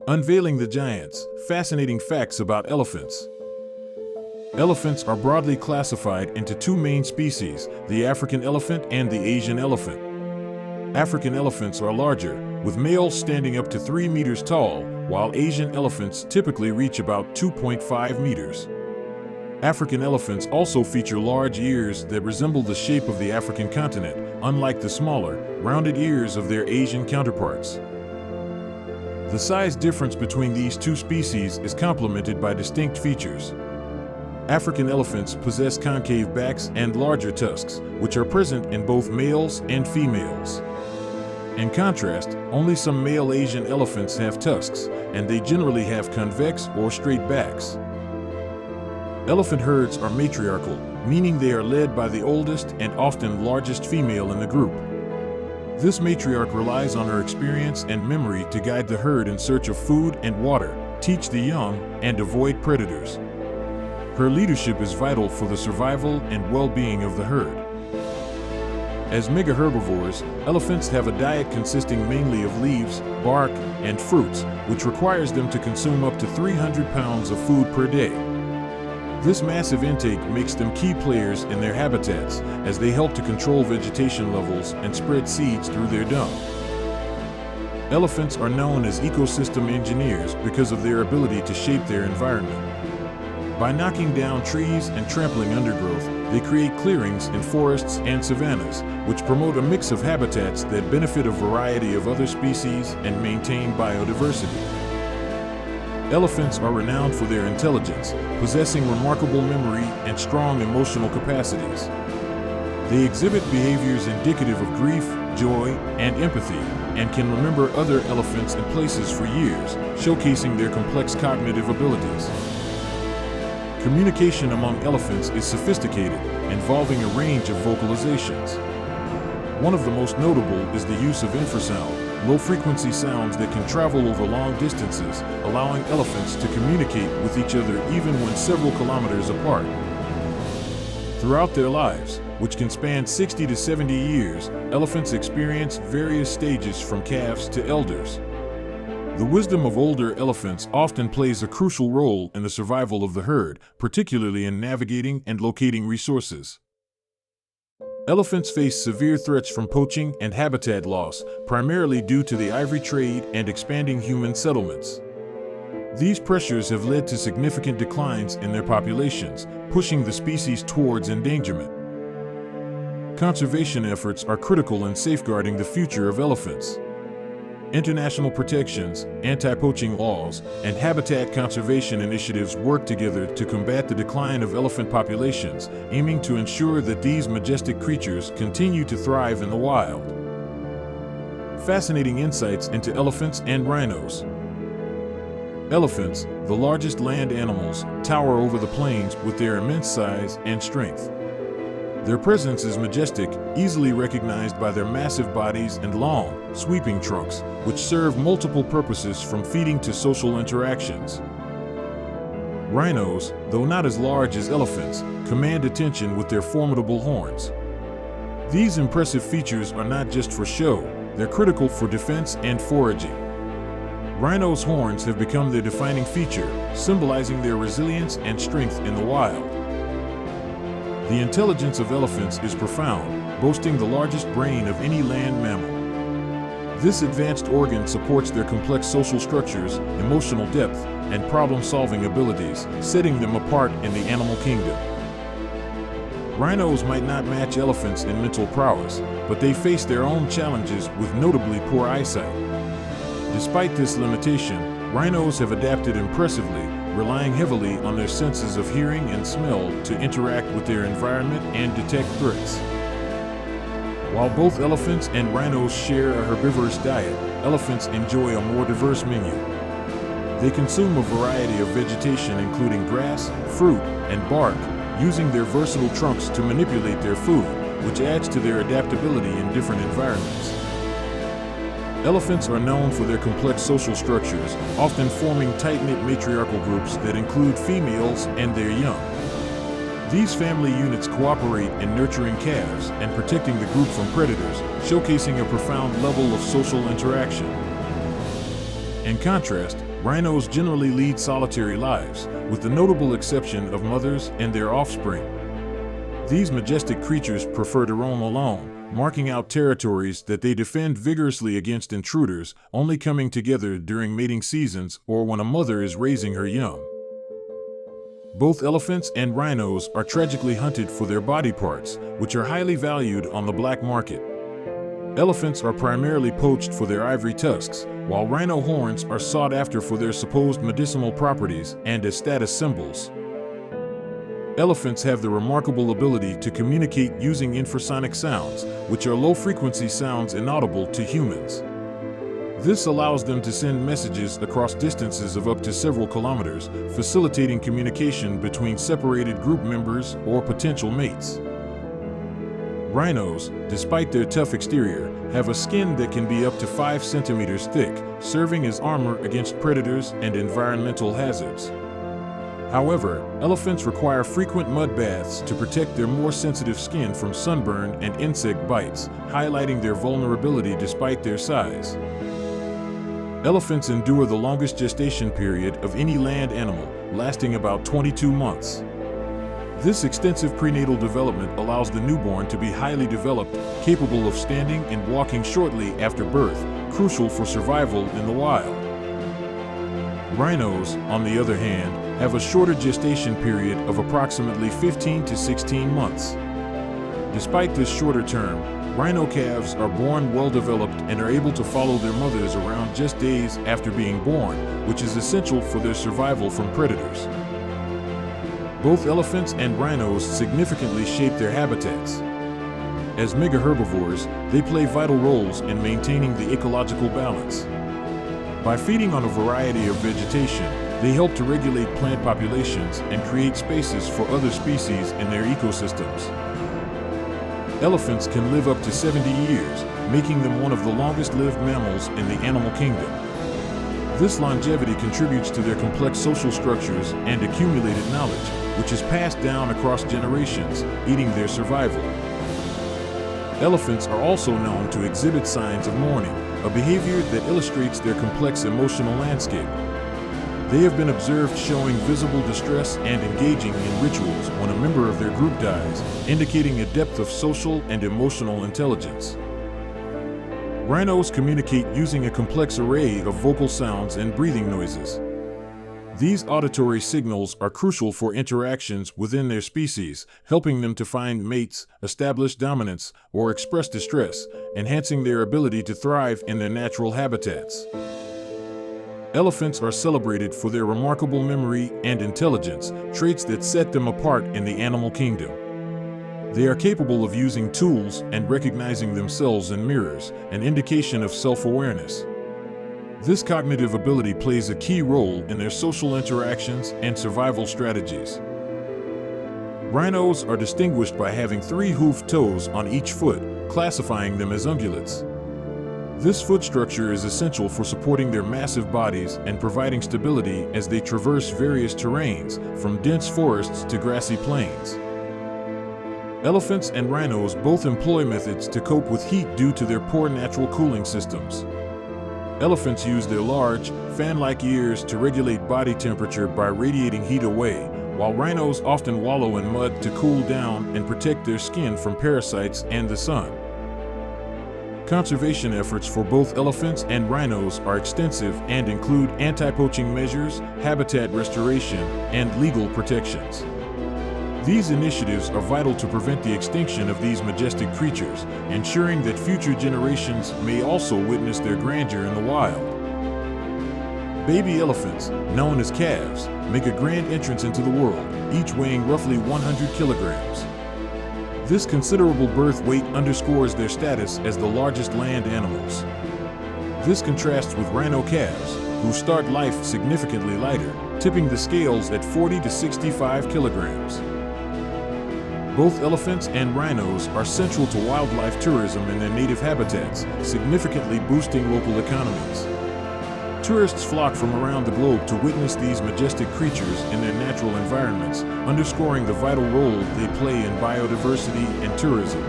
Unveiling the Giants, fascinating facts about elephants. Elephants are broadly classified into two main species, the African elephant and the Asian elephant. African elephants are larger, with males standing up to 3 meters tall, while Asian elephants typically reach about 2.5 meters. African elephants also feature large ears that resemble the shape of the African continent, unlike the smaller, rounded ears of their Asian counterparts. The size difference between these two species is complemented by distinct features. African elephants possess concave backs and larger tusks, which are present in both males and females. In contrast, only some male Asian elephants have tusks, and they generally have convex or straight backs. Elephant herds are matriarchal, meaning they are led by the oldest and often largest female in the group. This matriarch relies on her experience and memory to guide the herd in search of food and water, teach the young, and avoid predators. Her leadership is vital for the survival and well-being of the herd. As megaherbivores, elephants have a diet consisting mainly of leaves, bark, and fruits, which requires them to consume up to 300 pounds of food per day. This massive intake makes them key players in their habitats, as they help to control vegetation levels and spread seeds through their dung. Elephants are known as ecosystem engineers because of their ability to shape their environment. By knocking down trees and trampling undergrowth, they create clearings in forests and savannas, which promote a mix of habitats that benefit a variety of other species and maintain biodiversity. Elephants are renowned for their intelligence, possessing remarkable memory and strong emotional capacities. They exhibit behaviors indicative of grief, joy, and empathy, and can remember other elephants and places for years, showcasing their complex cognitive abilities. Communication among elephants is sophisticated, involving a range of vocalizations. One of the most notable is the use of infrasound, low-frequency sounds that can travel over long distances, allowing elephants to communicate with each other even when several kilometers apart. Throughout their lives, which can span 60 to 70 years, elephants experience various stages from calves to elders. The wisdom of older elephants often plays a crucial role in the survival of the herd, particularly in navigating and locating resources. Elephants face severe threats from poaching and habitat loss, primarily due to the ivory trade and expanding human settlements. These pressures have led to significant declines in their populations, pushing the species towards endangerment. Conservation efforts are critical in safeguarding the future of elephants. International protections, anti-poaching laws, and habitat conservation initiatives work together to combat the decline of elephant populations, aiming to ensure that these majestic creatures continue to thrive in the wild. Fascinating insights into elephants and rhinos. Elephants, the largest land animals, tower over the plains with their immense size and strength. Their presence is majestic, easily recognized by their massive bodies and long, sweeping trunks, which serve multiple purposes from feeding to social interactions. Rhinos, though not as large as elephants, command attention with their formidable horns. These impressive features are not just for show, they're critical for defense and foraging. Rhinos' horns have become their defining feature, symbolizing their resilience and strength in the wild. The intelligence of elephants is profound, boasting the largest brain of any land mammal. This advanced organ supports their complex social structures, emotional depth, and problem-solving abilities, setting them apart in the animal kingdom. Rhinos might not match elephants in mental prowess, but they face their own challenges with notably poor eyesight. Despite this limitation, rhinos have adapted impressively, relying heavily on their senses of hearing and smell to interact with their environment and detect threats. While both elephants and rhinos share a herbivorous diet, elephants enjoy a more diverse menu. They consume a variety of vegetation including grass, fruit, and bark, using their versatile trunks to manipulate their food, which adds to their adaptability in different environments. Elephants are known for their complex social structures, often forming tight-knit matriarchal groups that include females and their young. These family units cooperate in nurturing calves and protecting the group from predators, showcasing a profound level of social interaction. In contrast, Rhinos generally lead solitary lives, with the notable exception of mothers and their offspring. These majestic creatures prefer to roam alone, marking out territories that they defend vigorously against intruders, only coming together during mating seasons or when a mother is raising her young. Both elephants and rhinos are tragically hunted for their body parts, which are highly valued on the black market. Elephants are primarily poached for their ivory tusks, while rhino horns are sought after for their supposed medicinal properties and as status symbols. Elephants have the remarkable ability to communicate using infrasonic sounds, which are low-frequency sounds inaudible to humans. This allows them to send messages across distances of up to several kilometers, facilitating communication between separated group members or potential mates. Rhinos, despite their tough exterior, have a skin that can be up to 5 centimeters thick, serving as armor against predators and environmental hazards. However, elephants require frequent mud baths to protect their more sensitive skin from sunburn and insect bites, highlighting their vulnerability despite their size. Elephants endure the longest gestation period of any land animal, lasting about 22 months. This extensive prenatal development allows the newborn to be highly developed, capable of standing and walking shortly after birth, crucial for survival in the wild. Rhinos, on the other hand, have a shorter gestation period of approximately 15 to 16 months. Despite this shorter term, rhino calves are born well-developed and are able to follow their mothers around just days after being born, which is essential for their survival from predators. Both elephants and rhinos significantly shape their habitats. As megaherbivores, they play vital roles in maintaining the ecological balance. By feeding on a variety of vegetation, they help to regulate plant populations and create spaces for other species in their ecosystems. Elephants can live up to 70 years, making them one of the longest-lived mammals in the animal kingdom. This longevity contributes to their complex social structures and accumulated knowledge, which is passed down across generations, aiding their survival. Elephants are also known to exhibit signs of mourning, a behavior that illustrates their complex emotional landscape. They have been observed showing visible distress and engaging in rituals when a member of their group dies, indicating a depth of social and emotional intelligence. Rhinos communicate using a complex array of vocal sounds and breathing noises. These auditory signals are crucial for interactions within their species, helping them to find mates, establish dominance, or express distress, enhancing their ability to thrive in their natural habitats. Elephants are celebrated for their remarkable memory and intelligence, traits that set them apart in the animal kingdom. They are capable of using tools and recognizing themselves in mirrors, an indication of self-awareness. This cognitive ability plays a key role in their social interactions and survival strategies. Rhinos are distinguished by having 3 hoofed toes on each foot, classifying them as ungulates. This foot structure is essential for supporting their massive bodies and providing stability as they traverse various terrains, from dense forests to grassy plains. Elephants and rhinos both employ methods to cope with heat due to their poor natural cooling systems. Elephants use their large, fan-like ears to regulate body temperature by radiating heat away, while rhinos often wallow in mud to cool down and protect their skin from parasites and the sun. Conservation efforts for both elephants and rhinos are extensive and include anti-poaching measures, habitat restoration, and legal protections. These initiatives are vital to prevent the extinction of these majestic creatures, ensuring that future generations may also witness their grandeur in the wild. Baby elephants, known as calves, make a grand entrance into the world, each weighing roughly 100 kilograms. This considerable birth weight underscores their status as the largest land animals. This contrasts with rhino calves, who start life significantly lighter, tipping the scales at 40 to 65 kilograms. Both elephants and rhinos are central to wildlife tourism in their native habitats, significantly boosting local economies. Tourists flock from around the globe to witness these majestic creatures in their natural environments, underscoring the vital role they play in biodiversity and tourism.